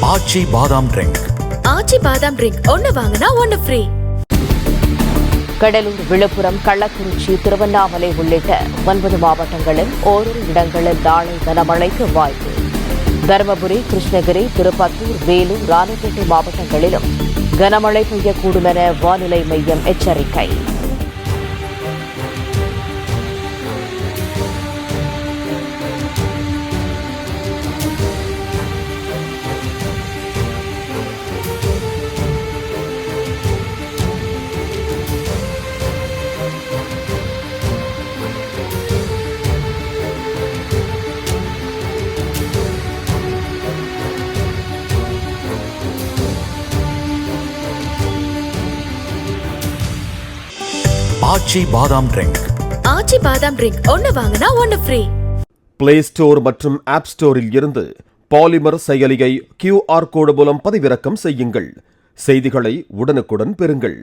ஆச்சி பாதாம் ட்ரிங்க். ஆச்சி பாதாம் ட்ரிங்க் ஒன்னு வாங்கினா ஒன்னு ஃப்ரீ. கடலூர், விழுப்புரம், கள்ளக்குறிச்சி, திருவண்ணாமலை உள்ளிட்ட 9 மாவட்டங்களில் ஓரிரு இடங்களில் நாளை கனமழைக்கு வாய்ப்பு. தருமபுரி, கிருஷ்ணகிரி, திருப்பத்தூர், வேலூர், ராணிப்பேட்டை மாவட்டங்களிலும் கனமழை பெய்யக்கூடும் என வானிலை மையம் எச்சரிக்கை. ஆச்சி பாதாம் ட்ரிங்க். ஆச்சி பாதாம் ட்ரிங்க் ஒன்னு வாங்கினா ஒன்னு ஃப்ரீ. பிளே ஸ்டோர் மற்றும் ஆப் ஸ்டோரில் இருந்து பாலிமர் செயலியை QR கோடு மூலம் பதிவிறக்கம் செய்யுங்கள். செய்திகளை உடனுக்குடன் பெறுங்கள்.